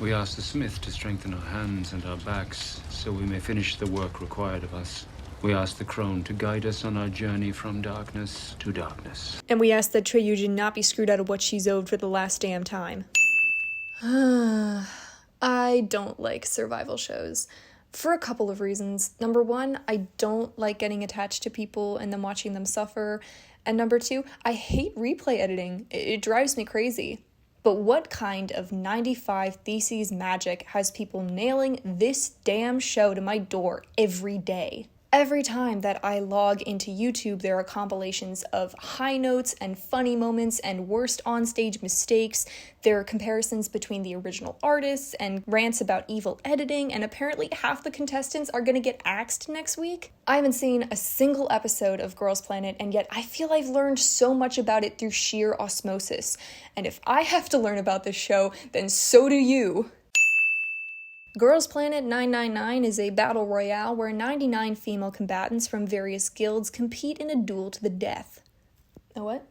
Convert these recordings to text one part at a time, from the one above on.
We ask the smith to strengthen our hands and our backs so we may finish the work required of us. We ask the crone to guide us on our journey from darkness to darkness. And we ask that Choi Yujin not be screwed out of what she's owed for the last damn time. I don't like survival shows. For a couple of reasons. Number one, I don't like getting attached to people and then watching them suffer. And number two, I hate replay editing. It drives me crazy. But what kind of 95 Theses magic has people nailing this damn show to my door every day? Every time that I log into YouTube, there are compilations of high notes and funny moments and worst onstage mistakes. There are comparisons between the original artists and rants about evil editing, and apparently half the contestants are gonna get axed next week. I haven't seen a single episode of Girls Planet, and yet I feel I've learned so much about it through sheer osmosis. And if I have to learn about this show, then so do you. Girls Planet 999 is a battle royale where 99 female combatants from various guilds compete in a duel to the death. A what?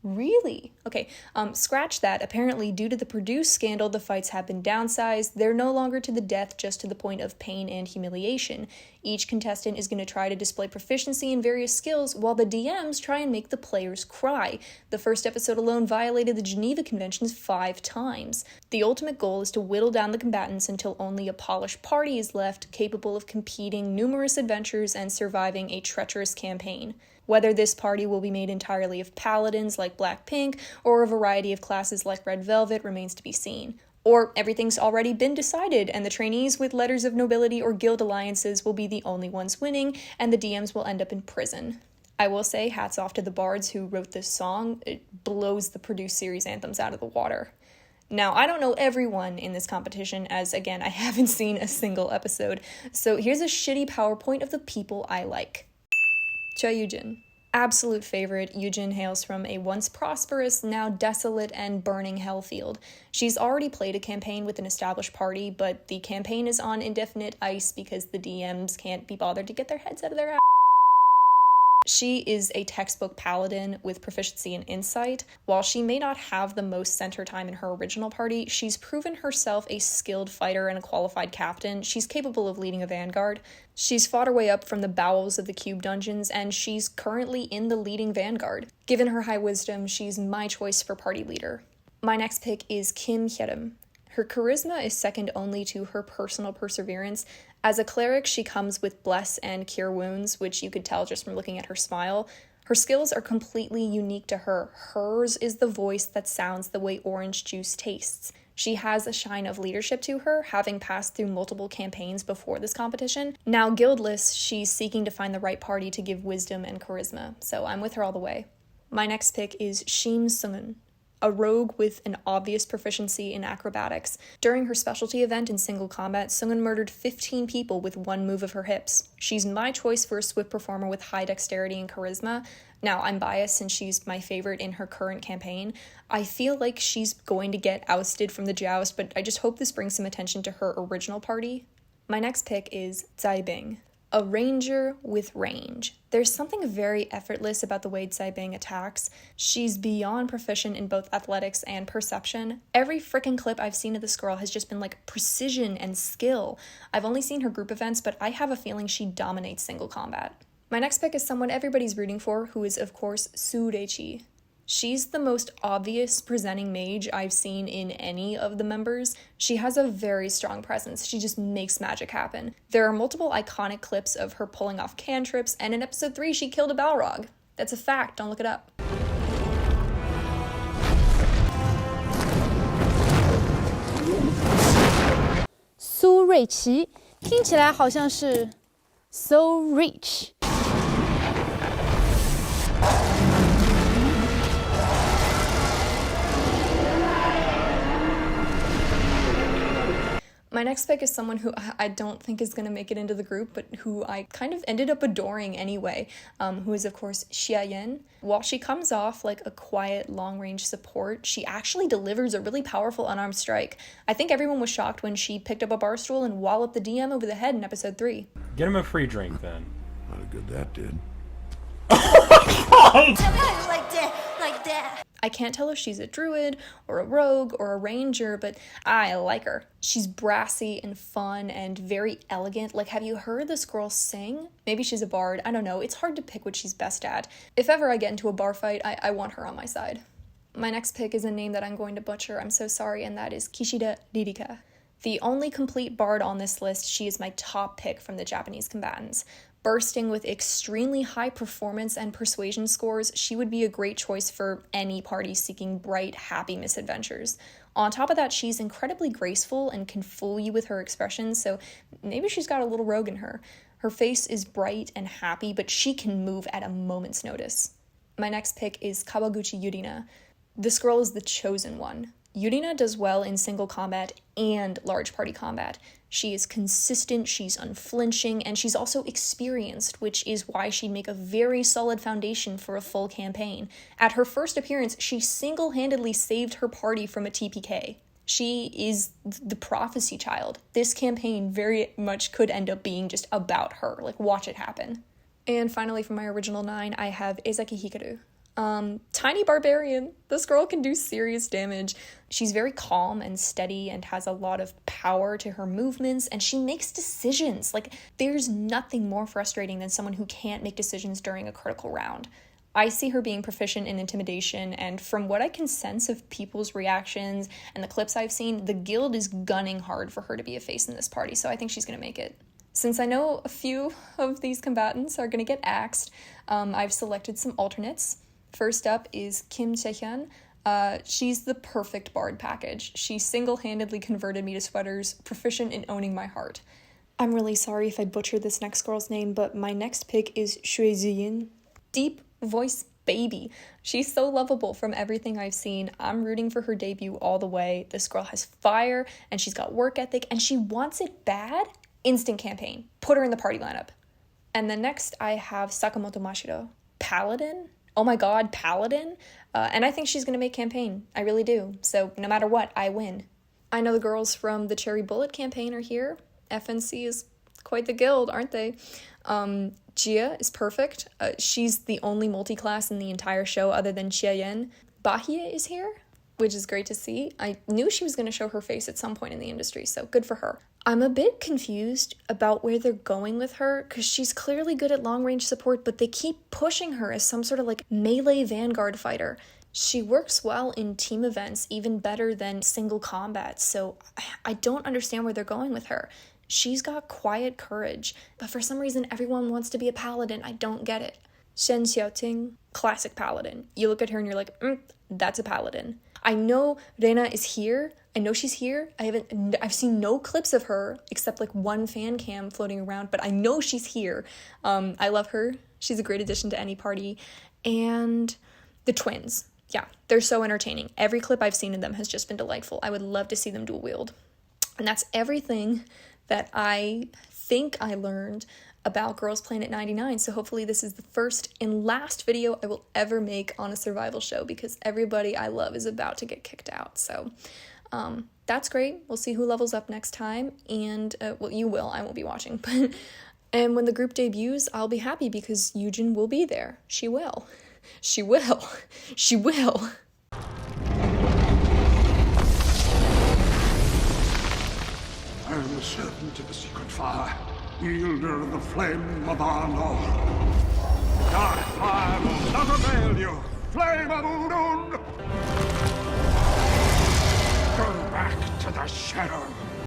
Really? Okay, scratch that. Apparently, due to the Produce scandal, the fights have been downsized. They're no longer to the death, just to the point of pain and humiliation. Each contestant is going to try to display proficiency in various skills, while the DMs try and make the players cry. The first episode alone violated the Geneva Conventions 5 times. The ultimate goal is to whittle down the combatants until only a polished party is left, capable of competing numerous adventures and surviving a treacherous campaign. Whether this party will be made entirely of paladins like Blackpink or a variety of classes like Red Velvet remains to be seen. Or everything's already been decided and the trainees with letters of nobility or guild alliances will be the only ones winning and the DMs will end up in prison. I will say hats off to the bards who wrote this song. It blows the Produce series anthems out of the water. Now, I don't know everyone in this competition as, again, I haven't seen a single episode, so here's a shitty PowerPoint of the people I like. Choi Yujin. Absolute favorite, Yujin hails from a once prosperous, now desolate and burning hellfield. She's already played a campaign with an established party, but the campaign is on indefinite ice because the DMs can't be bothered to get their heads out of their ass. She is a textbook paladin with proficiency in insight. While she may not have the most center time in her original party, she's proven herself a skilled fighter and a qualified captain. She's capable of leading a vanguard. She's fought her way up from the bowels of the Cube dungeons, and she's currently in the leading vanguard. Given her high wisdom, she's my choice for party leader. My next pick is Kim Hyerim. Her charisma is second only to her personal perseverance. As a cleric, she comes with Bless and Cure Wounds, which you could tell just from looking at her smile. Her skills are completely unique to her. Hers is the voice that sounds the way orange juice tastes. She has a shine of leadership to her, having passed through multiple campaigns before this competition. Now guildless, she's seeking to find the right party to give wisdom and charisma, so I'm with her all the way. My next pick is Shim Sungun, a rogue with an obvious proficiency in acrobatics. During her specialty event in single combat, Sungun murdered 15 people with one move of her hips. She's my choice for a swift performer with high dexterity and charisma. Now, I'm biased since she's my favorite in her current campaign. I feel like she's going to get ousted from the joust, but I just hope this brings some attention to her original party. My next pick is Tsai Bing, a ranger with range. There's something very effortless about the way Tsai Bing attacks. She's beyond proficient in both athletics and perception. Every frickin' clip I've seen of this girl has just been like precision and skill. I've only seen her group events, but I have a feeling she dominates single combat. My next pick is someone everybody's rooting for, who is, of course, Su Ruiqi. She's the most obvious presenting mage I've seen in any of the members. She has a very strong presence. She just makes magic happen. There are multiple iconic clips of her pulling off cantrips, and in episode 3, she killed a Balrog. That's a fact, don't look it up. Su Ruiqi 听起来好像是 so rich。My next pick is someone who I don't think is going to make it into the group, but who I kind of ended up adoring anyway, who is, of course, Xia Yan. While she comes off like a quiet, long-range support, she actually delivers a really powerful unarmed strike. I think everyone was shocked when she picked up a bar stool and walloped the DM over the head in episode 3. Get him a free drink, then. Not good that did. I can't tell if she's a druid or a rogue or a ranger, but I like her. She's brassy and fun and very elegant. Like, have you heard this girl sing? Maybe she's a bard. I don't know. It's hard to pick what she's best at. If ever I get into a bar fight, I want her on my side. My next pick is a name that I'm going to butcher. I'm so sorry, and that is Kishida Ririka. The only complete bard on this list, she is my top pick from the Japanese combatants. Bursting with extremely high performance and persuasion scores, she would be a great choice for any party seeking bright, happy misadventures. On top of that, she's incredibly graceful and can fool you with her expressions, so maybe she's got a little rogue in her. Her face is bright and happy, but she can move at a moment's notice. My next pick is Kawaguchi Yurina. This girl is the chosen one. Yurina does well in single combat and large party combat. She is consistent, she's unflinching, and she's also experienced, which is why she'd make a very solid foundation for a full campaign. At her first appearance, she single-handedly saved her party from a TPK. She is the prophecy child. This campaign very much could end up being just about her. Like, watch it happen. And finally, for my original 9, I have Ezaki Hikaru. Tiny barbarian. This girl can do serious damage. She's very calm and steady and has a lot of power to her movements, and she makes decisions. Like, there's nothing more frustrating than someone who can't make decisions during a critical round. I see her being proficient in intimidation, and from what I can sense of people's reactions and the clips I've seen, the guild is gunning hard for her to be a face in this party, so I think she's gonna make it. Since I know a few of these combatants are gonna get axed, I've selected some alternates. First up is Kim Chae-hyun. She's the perfect bard package. She single-handedly converted me to sweaters, proficient in owning my heart. I'm really sorry if I butchered this next girl's name, but my next pick is Shui Ziyin. Deep voice baby. She's so lovable from everything I've seen. I'm rooting for her debut all the way. This girl has fire, and she's got work ethic, and she wants it bad. Instant campaign. Put her in the party lineup. And then next, I have Sakamoto Mashiro. Paladin? Oh my god, Paladin? And I think she's going to make campaign. I really do. So no matter what, I win. I know the girls from the Cherry Bullet campaign are here. FNC is quite the guild, aren't they? Jia is perfect. She's the only multi-class in the entire show other than Chia-yen. Bahia is here, which is great to see. I knew she was going to show her face at some point in the industry, so good for her. I'm a bit confused about where they're going with her, because she's clearly good at long-range support, but they keep pushing her as some sort of like melee vanguard fighter. She works well in team events, even better than single combat, so I don't understand where they're going with her. She's got quiet courage, but for some reason everyone wants to be a paladin. I don't get it. Shen Xiaoting, classic paladin. You look at her and you're like, that's a paladin. I know Rena is here. I know she's here. I've seen no clips of her except like one fan cam floating around, but I know she's here. I love her. She's a great addition to any party. And the twins. Yeah, they're so entertaining. Every clip I've seen of them has just been delightful. I would love to see them dual wield. And that's everything that I think I learned about Girls Planet 99, so hopefully this is the first and last video I will ever make on a survival show, because everybody I love is about to get kicked out, so that's great. We'll see who levels up next time, and, well, you will, I won't be watching, but, and when the group debuts, I'll be happy because Yujin will be there. She will. She will. She will. I am the servant of the secret fire, wielder of the flame of Arnor. Dark fire will not avail you, flame of Udun! Go back to the shadow.